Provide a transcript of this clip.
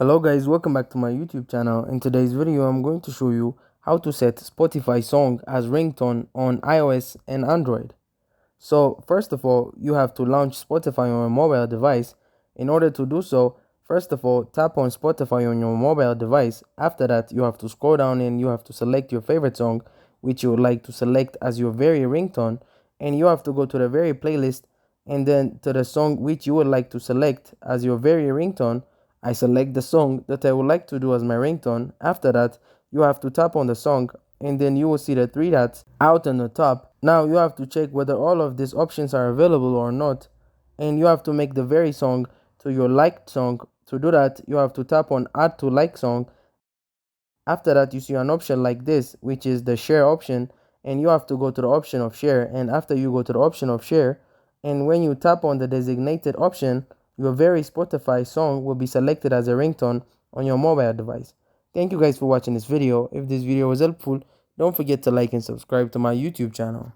Hello guys, welcome back to my YouTube channel. In today's video, I'm going to show you how to set Spotify song as ringtone on iOS and Android. So first of all, you have to launch Spotify on your mobile device. In order to do so, first of all, tap on Spotify on your mobile device. After that, you have to scroll down and you have to select your favorite song, which you would like to select as your very ringtone. And you have to go to the very playlist and then to the song which you would like to select as your very ringtone. I select the song that I would like to do as my ringtone. After that, you have to tap on the song and then you will see the three dots out on the top. Now you have to check whether all of these options are available or not, and you have to make the very song to your liked song. To do that, you have to tap on add to like song. After that, you see an option like this, which is the share option, and you have to go to the option of share. And after you go to the option of share, and when you tap on the designated option, your very Spotify song will be selected as a ringtone on your mobile device. Thank you guys for watching this video. If this video was helpful, don't forget to like and subscribe to my YouTube channel.